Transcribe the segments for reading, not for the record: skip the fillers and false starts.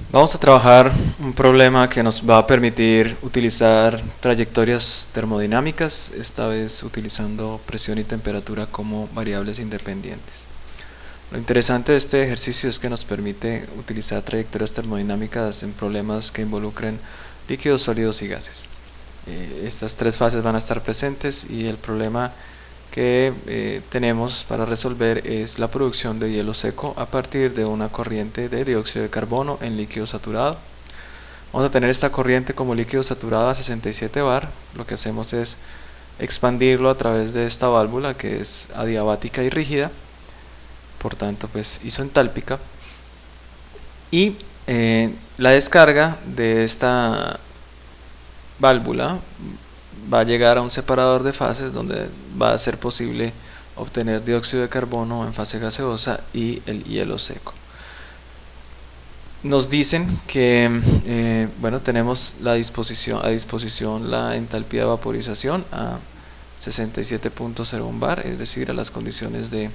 Vamos a trabajar un problema que nos va a permitir utilizar trayectorias termodinámicas, esta vez utilizando presión y temperatura como variables independientes. Lo interesante de este ejercicio es que nos permite utilizar trayectorias termodinámicas en problemas que involucren líquidos, sólidos y gases. Estas tres fases van a estar presentes y el problema que tenemos para resolver es la producción de hielo seco a partir de una corriente de dióxido de carbono en líquido saturado. Vamos a tener esta corriente como líquido saturado a 67 bar. Lo que hacemos es expandirlo a través de esta válvula que es adiabática y rígida, por tanto pues isentálpica, y la descarga de esta válvula va a llegar a un separador de fases donde va a ser posible obtener dióxido de carbono en fase gaseosa y el hielo seco. Nos dicen que bueno, tenemos a disposición la entalpía de vaporización a 67.01 bar, es decir, a las condiciones de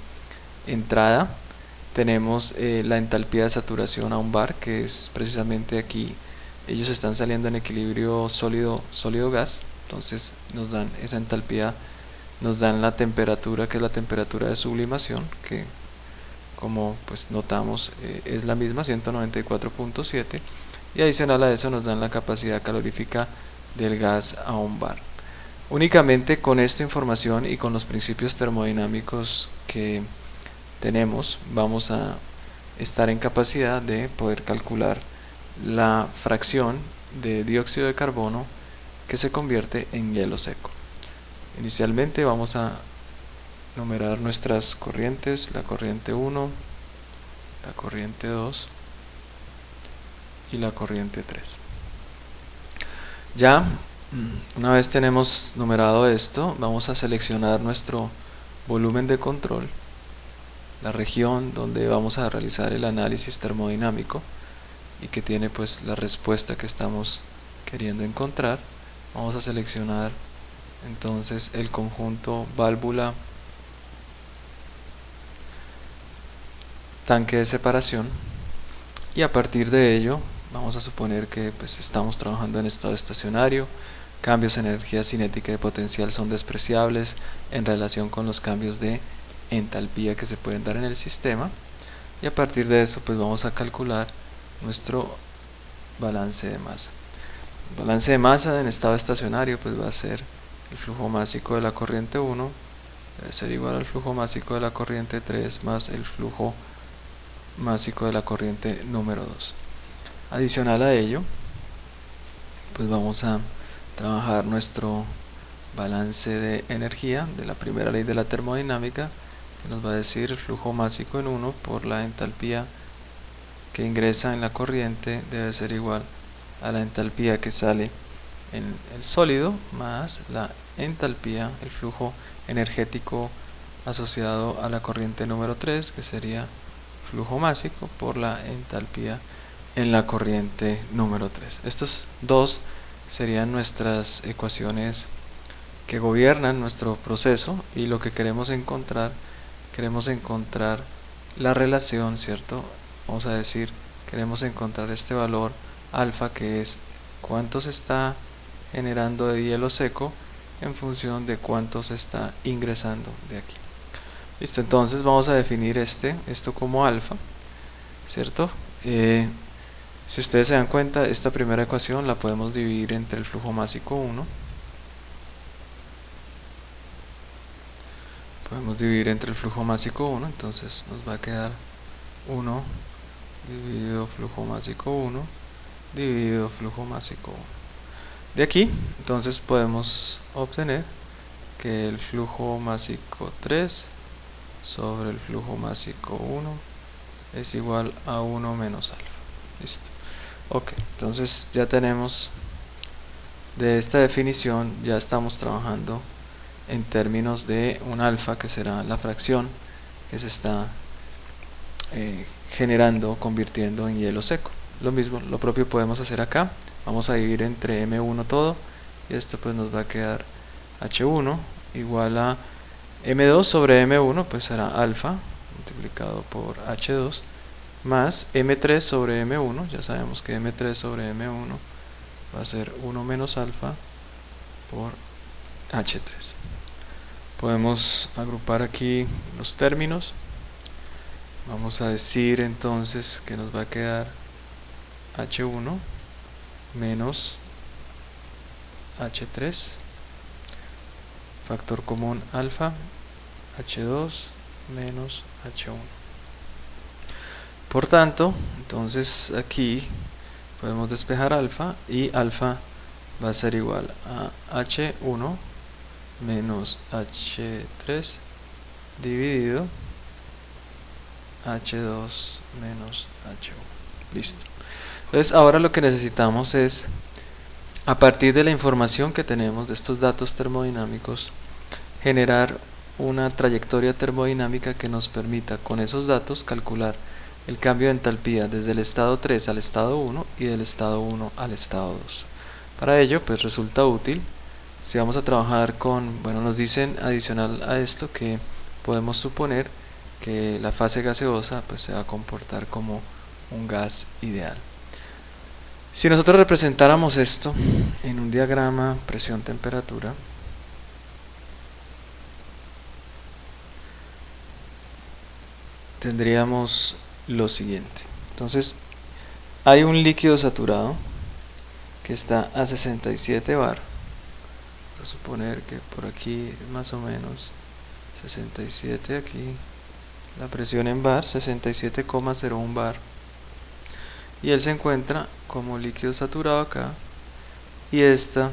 entrada. Tenemos la entalpía de saturación a 1 bar, que es precisamente aquí. Ellos están saliendo en equilibrio sólido-gas, entonces nos dan esa entalpía, nos dan la temperatura, que es la temperatura de sublimación, que como pues notamos es la misma, 194.7, y adicional a eso nos dan la capacidad calorífica del gas a 1 bar. Únicamente con esta información y con los principios termodinámicos que tenemos, vamos a estar en capacidad de poder calcular la fracción de dióxido de carbono que se convierte en hielo seco. Inicialmente vamos a numerar nuestras corrientes, la corriente 1, la corriente 2 y la corriente 3. Ya, una vez tenemos numerado esto, vamos a seleccionar nuestro volumen de control, la región donde vamos a realizar el análisis termodinámico y que tiene pues la respuesta que estamos queriendo encontrar. Vamos a seleccionar entonces el conjunto válvula tanque de separación, y a partir de ello vamos a suponer que pues estamos trabajando en estado estacionario. Cambios en energía cinética y potencial son despreciables en relación con los cambios de entalpía que se pueden dar en el sistema, y a partir de eso pues vamos a calcular nuestro balance de masa. El balance de masa en estado estacionario pues va a ser el flujo másico de la corriente 1 debe ser igual al flujo másico de la corriente 3 más el flujo másico de la corriente número 2. Adicional a ello, pues vamos a trabajar nuestro balance de energía de la primera ley de la termodinámica, que nos va a decir el flujo másico en 1 por la entalpía que ingresa en la corriente debe ser igual a la entalpía que sale en el sólido más la entalpía, el flujo energético asociado a la corriente número 3, que sería flujo másico por la entalpía en la corriente número 3. Estas dos serían nuestras ecuaciones que gobiernan nuestro proceso, y lo que queremos encontrar la relación, ¿cierto? Vamos a decir, queremos encontrar este valor alfa, que es cuánto se está generando de hielo seco en función de cuánto se está ingresando de aquí. Listo, entonces vamos a definir esto como alfa, ¿cierto? Si ustedes se dan cuenta, esta primera ecuación la podemos dividir entre el flujo másico 1. Podemos dividir entre el flujo másico 1, entonces nos va a quedar 1 dividido flujo másico 1 dividido flujo másico 1. De aquí, entonces podemos obtener que el flujo másico 3 sobre el flujo másico 1 es igual a 1 menos alfa. Listo. Ok, entonces ya tenemos de esta definición, ya estamos trabajando en términos de un alfa, que será la fracción que se está generando, convirtiendo en hielo seco. Lo mismo, lo propio podemos hacer acá. Vamos a dividir entre M1 todo, y esto pues nos va a quedar H1 igual a M2 sobre M1, pues será alfa multiplicado por H2 más M3 sobre M1, ya sabemos que M3 sobre M1 va a ser 1 menos alfa por H3. Podemos agrupar aquí los términos. Vamos a decir entonces que nos va a quedar H1 menos H3, factor común alfa, H2 menos H1. Por tanto, entonces aquí podemos despejar alfa y alfa va a ser igual a H1 menos H3 dividido H2 menos H1. Listo. Entonces ahora lo que necesitamos es, a partir de la información que tenemos de estos datos termodinámicos, generar una trayectoria termodinámica que nos permita con esos datos calcular el cambio de entalpía desde el estado 3 al estado 1 y del estado 1 al estado 2. Para ello, pues resulta útil si vamos a trabajar con, bueno, nos dicen adicional a esto que podemos suponer que la fase gaseosa pues se va a comportar como un gas ideal. Si nosotros representáramos esto en un diagrama presión-temperatura, tendríamos lo siguiente. Entonces, hay un líquido saturado que está a 67 bar. Vamos a suponer que por aquí más o menos 67, aquí la presión en bar, 67,01 bar. Y él se encuentra como líquido saturado acá. Y esta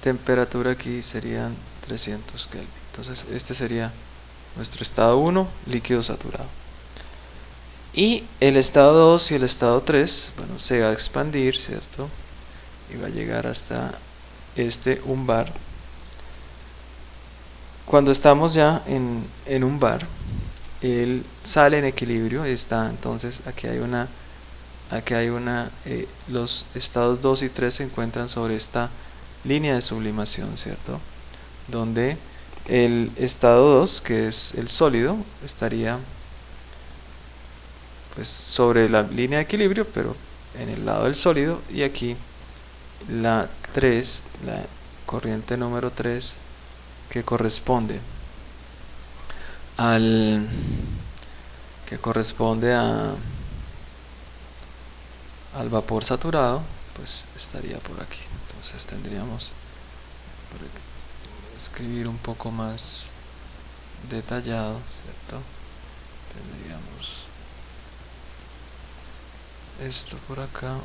temperatura aquí serían 300 Kelvin. Entonces este sería nuestro estado 1, líquido saturado. Y el estado 2 y el estado 3, bueno, se va a expandir, ¿cierto? Y va a llegar hasta este 1 bar. Cuando estamos ya en 1 bar, él sale en equilibrio, está, entonces aquí hay una, los estados 2 y 3 se encuentran sobre esta línea de sublimación, ¿cierto? Donde el estado 2, que es el sólido, estaría pues sobre la línea de equilibrio, pero en el lado del sólido, y aquí la 3, la corriente número 3, que corresponde al al vapor saturado, pues estaría por aquí. Entonces tendríamos que escribir un poco más detallado, ¿cierto? Tendríamos esto por acá,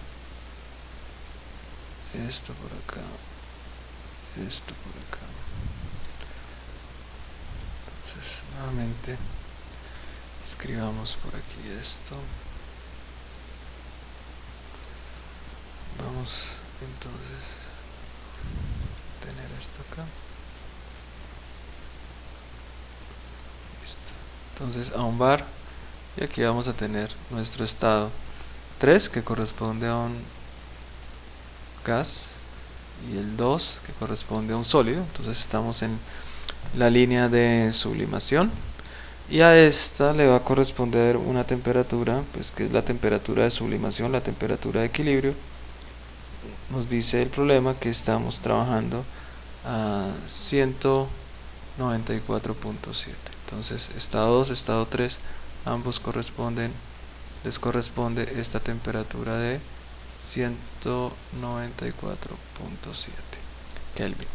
esto por acá, esto por acá. Entonces nuevamente escribamos por aquí esto. Vamos entonces a tener esto acá. Listo. Entonces a 1 bar, y aquí vamos a tener nuestro estado 3, que corresponde a un gas, y el 2, que corresponde a un sólido. Entonces estamos en la línea de sublimación, y a esta le va a corresponder una temperatura, pues que es la temperatura de sublimación, la temperatura de equilibrio. Nos dice el problema que estamos trabajando a 194.7. entonces estado 2, estado 3, ambos les corresponde esta temperatura de 194.7 Kelvin.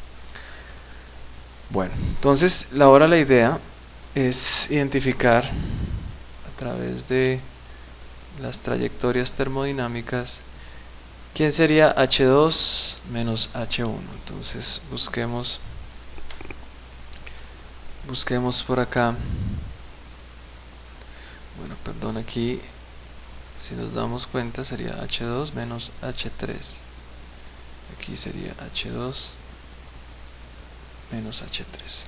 Bueno, entonces ahora la idea es identificar a través de las trayectorias termodinámicas quién sería H2 menos H1. Entonces busquemos por acá. Bueno, perdón, aquí si nos damos cuenta sería H2 menos H3. Aquí sería H2 menos H3.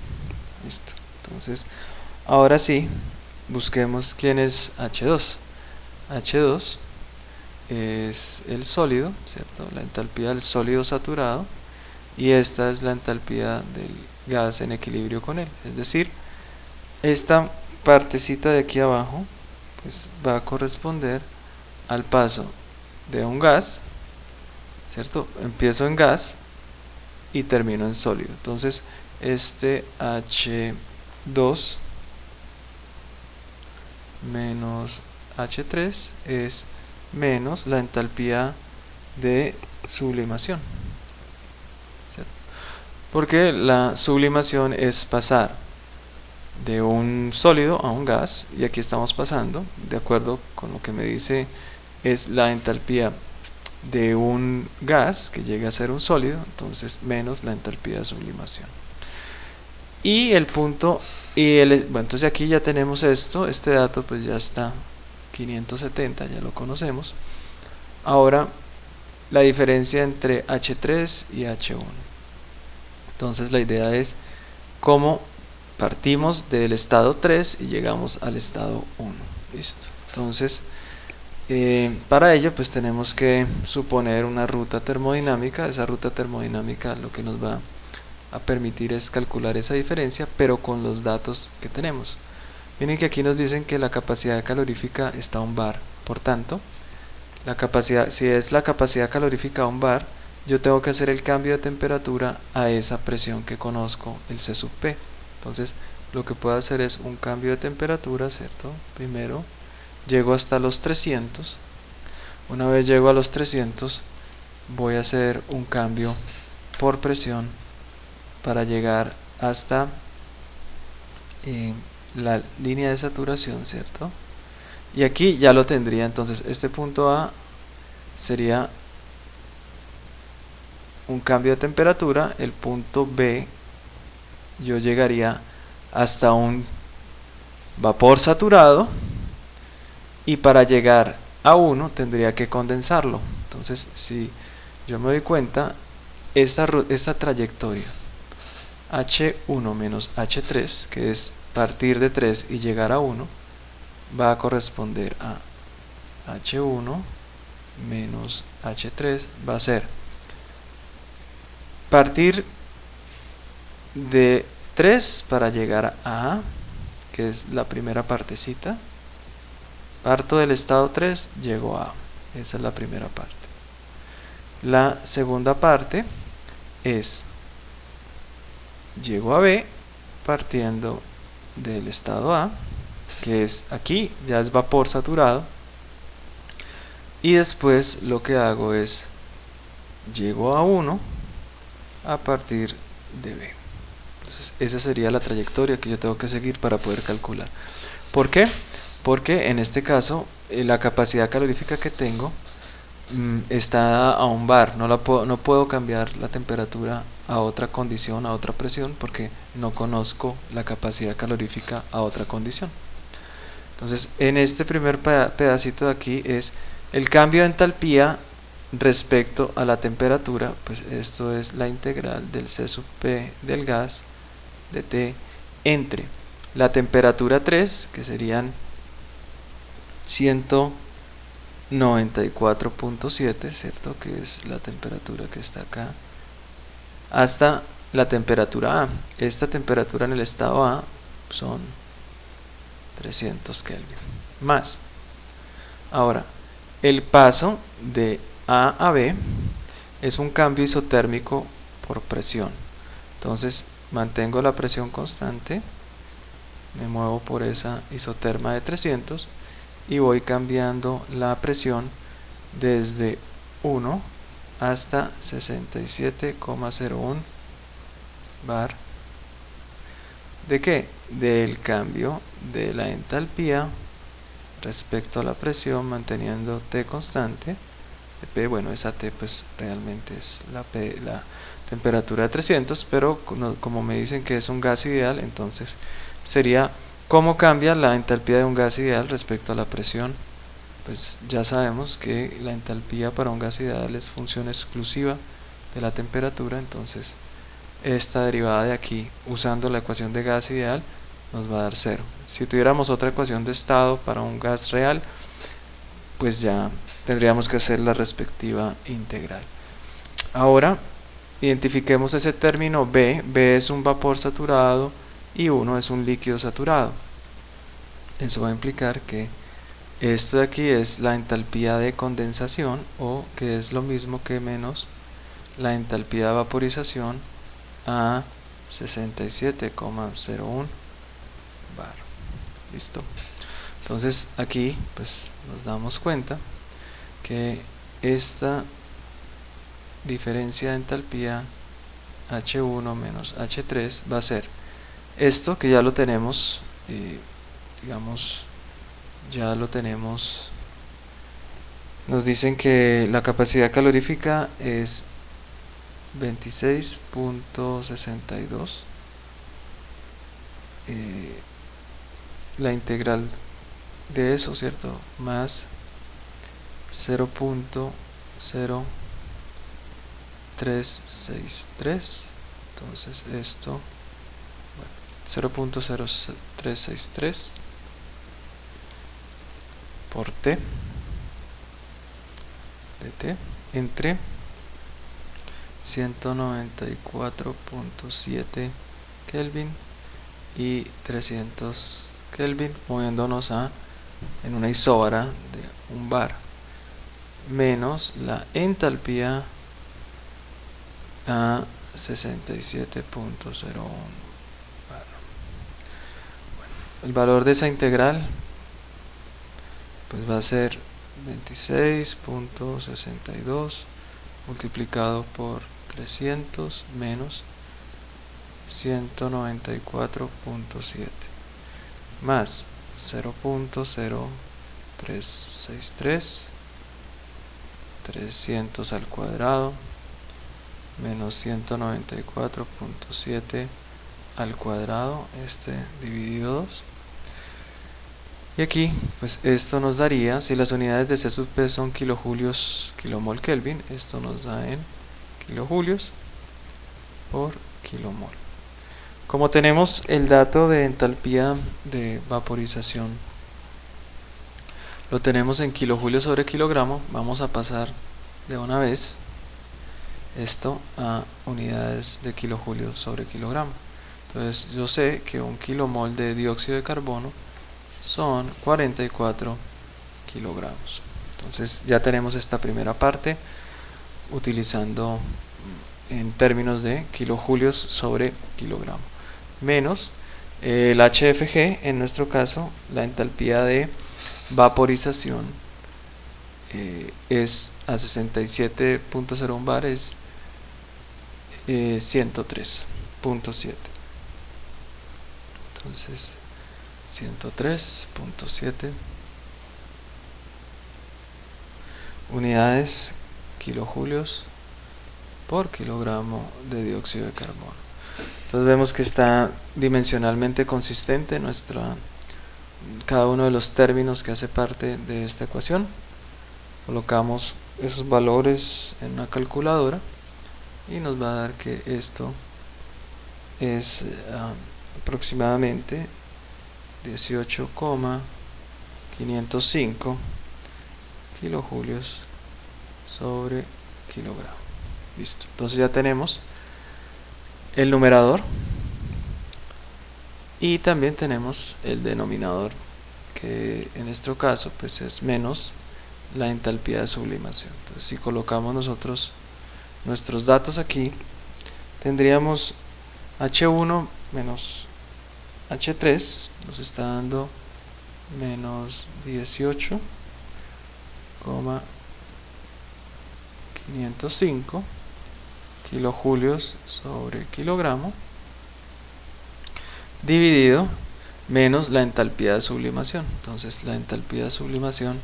Listo. Entonces, ahora sí, busquemos quién es H2. H2 es el sólido, ¿cierto? La entalpía del sólido saturado, y esta es la entalpía del gas en equilibrio con él. Es decir, esta partecita de aquí abajo, pues va a corresponder al paso de un gas, ¿cierto? Empiezo en gas y termino en sólido. Entonces este H2 menos H3 es menos la entalpía de sublimación, ¿cierto? Porque la sublimación es pasar de un sólido a un gas, y aquí estamos pasando, de acuerdo con lo que me dice, es la entalpía de un gas que llegue a ser un sólido, entonces menos la entalpía de sublimación. Y el punto, bueno, entonces aquí ya tenemos esto, este dato pues ya está 570, ya lo conocemos. Ahora la diferencia entre H3 y H1. Entonces la idea es cómo partimos del estado 3 y llegamos al estado 1. Listo. Entonces para ello pues tenemos que suponer una ruta termodinámica. Esa ruta termodinámica lo que nos va a permitir es calcular esa diferencia, pero con los datos que tenemos. Miren que aquí nos dicen que la capacidad calorífica está a 1 bar. Por tanto, la capacidad, si es la capacidad calorífica a 1 bar, yo tengo que hacer el cambio de temperatura a esa presión que conozco, el C sub P. Entonces lo que puedo hacer es un cambio de temperatura, ¿cierto? Primero llego hasta los 300. Una vez llego a los 300, voy a hacer un cambio por presión para llegar hasta la línea de saturación, ¿cierto? Y aquí ya lo tendría. Entonces este punto A sería un cambio de temperatura. El punto B, yo llegaría hasta un vapor saturado, y para llegar a 1 tendría que condensarlo. Entonces si yo me doy cuenta, esta trayectoria H1 menos H3, que es partir de 3 y llegar a 1, va a corresponder a H1 menos H3, va a ser partir de 3 para llegar a A, que es la primera partecita. Parto del estado 3, llego a A. Esa es la primera parte. La segunda parte es llego a B partiendo del estado A, que es aquí, ya es vapor saturado, y después lo que hago es llego a 1 a partir de B. Entonces esa sería la trayectoria que yo tengo que seguir para poder calcular. ¿Por qué? Porque en este caso la capacidad calorífica que tengo está a 1 bar. No puedo cambiar la temperatura a otra condición, a otra presión, porque no conozco la capacidad calorífica a otra condición. Entonces en este primer pedacito de aquí es el cambio de entalpía respecto a la temperatura. Pues esto es la integral del C sub P del gas de T entre la temperatura 3, que serían 194.7, ¿cierto? Que es la temperatura que está acá, hasta la temperatura A. Esta temperatura en el estado A son 300 Kelvin más. Ahora, el paso de A a B es un cambio isotérmico por presión. Entonces mantengo la presión constante, me muevo por esa isoterma de 300 y voy cambiando la presión desde 1 hasta 67,01 bar. ¿De qué? Del cambio de la entalpía respecto a la presión, manteniendo T constante. P, bueno, esa T pues realmente es la temperatura de 300, pero como me dicen que es un gas ideal, entonces sería cómo cambia la entalpía de un gas ideal respecto a la presión. Pues ya sabemos que la entalpía para un gas ideal es función exclusiva de la temperatura. Entonces esta derivada de aquí, usando la ecuación de gas ideal, nos va a dar 0. Si tuviéramos otra ecuación de estado para un gas real, pues ya tendríamos que hacer la respectiva integral. Ahora identifiquemos ese término B. B es un vapor saturado y 1 es un líquido saturado. Eso va a implicar que Esto de aquí es la entalpía de condensación, o que es lo mismo que menos la entalpía de vaporización a 67,01 bar. Listo. Entonces aquí pues nos damos cuenta que esta diferencia de entalpía H1 menos H3 va a ser esto, que ya lo tenemos, digamos, ya lo tenemos. Nos dicen que la capacidad calorífica es 26.62, la integral de eso, ¿cierto? Más 0.0363. Entonces esto, bueno, 0.0363 por T de T entre 194.7 Kelvin y 300 Kelvin, moviéndonos en una isóbara de un bar, menos la entalpía a 67.01 bar. Bueno, el valor de esa integral pues va a ser 26.62 multiplicado por 300 menos 194.7 más 0.0363, 300 al cuadrado menos 194.7 al cuadrado, dividido 2. Y aquí, pues esto nos daría, si las unidades de C sub P son kilojulios, kilomol Kelvin, esto nos da en kilojulios por kilomol. Como tenemos el dato de entalpía de vaporización, lo tenemos en kilojulios sobre kilogramo, vamos a pasar de una vez esto a unidades de kilojulios sobre kilogramo. Entonces yo sé que un kilomol de dióxido de carbono son 44 kilogramos. Entonces ya tenemos esta primera parte utilizando en términos de kilojulios sobre kilogramo, menos el HFG, en nuestro caso la entalpía de vaporización es a 67.01 bar, es 103.7. Entonces 103.7 unidades kilojulios por kilogramo de dióxido de carbono. Entonces vemos que está dimensionalmente consistente cada uno de los términos que hace parte de esta ecuación. Colocamos esos valores en una calculadora y nos va a dar que esto es aproximadamente 18,505 kilojulios sobre kilogramo. Listo. Entonces ya tenemos el numerador y también tenemos el denominador, que en nuestro caso pues es menos la entalpía de sublimación. Entonces si colocamos nosotros nuestros datos aquí, tendríamos H1 menos H3 nos está dando menos 18,505 kilojulios sobre kilogramo, dividido menos la entalpía de sublimación. Entonces la entalpía de sublimación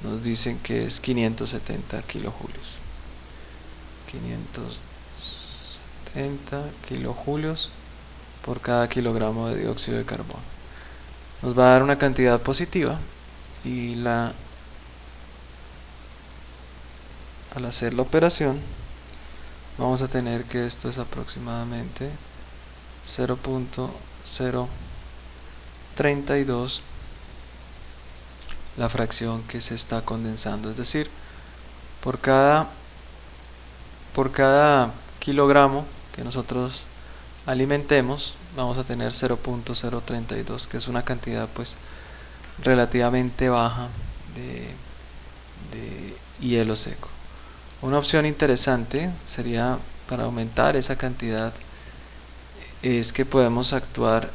nos dicen que es 570 kilojulios. 570 kilojulios por cada kilogramo de dióxido de carbono. Nos va a dar una cantidad positiva y al hacer la operación vamos a tener que esto es aproximadamente 0.032 la fracción que se está condensando, es decir, por cada kilogramo que nosotros alimentemos vamos a tener 0.032, que es una cantidad pues relativamente baja de, de hielo seco. Una opción interesante sería, para aumentar esa cantidad, es que podemos actuar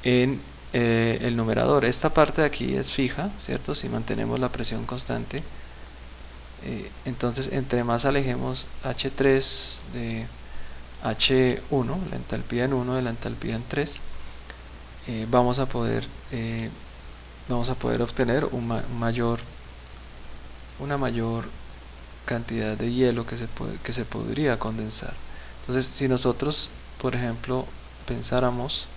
en el numerador. Esta parte de aquí es fija, ¿cierto? Si mantenemos la presión constante. Entonces, entre más alejemos H3 de H1, la entalpía en 1 de la entalpía en 3, vamos a poder obtener una mayor cantidad de hielo que se podría condensar. Entonces, si nosotros, por ejemplo, pensáramos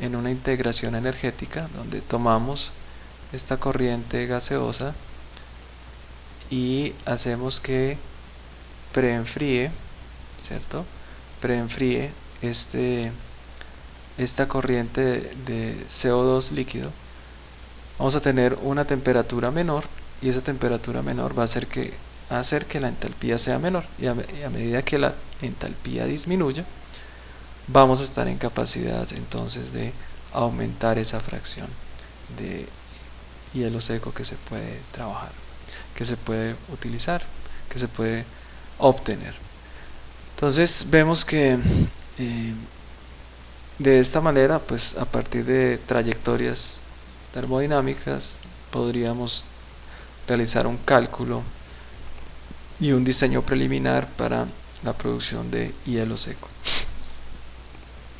en una integración energética donde tomamos esta corriente gaseosa y hacemos que preenfríe, ¿cierto? Preenfríe esta corriente de CO2 líquido, vamos a tener una temperatura menor, y esa temperatura menor va a hacer que la entalpía sea menor, y a medida que la entalpía disminuya, vamos a estar en capacidad entonces de aumentar esa fracción de hielo seco que se puede trabajar, que se puede utilizar, que se puede obtener. Entonces vemos que de esta manera, pues a partir de trayectorias termodinámicas podríamos realizar un cálculo y un diseño preliminar para la producción de hielo seco.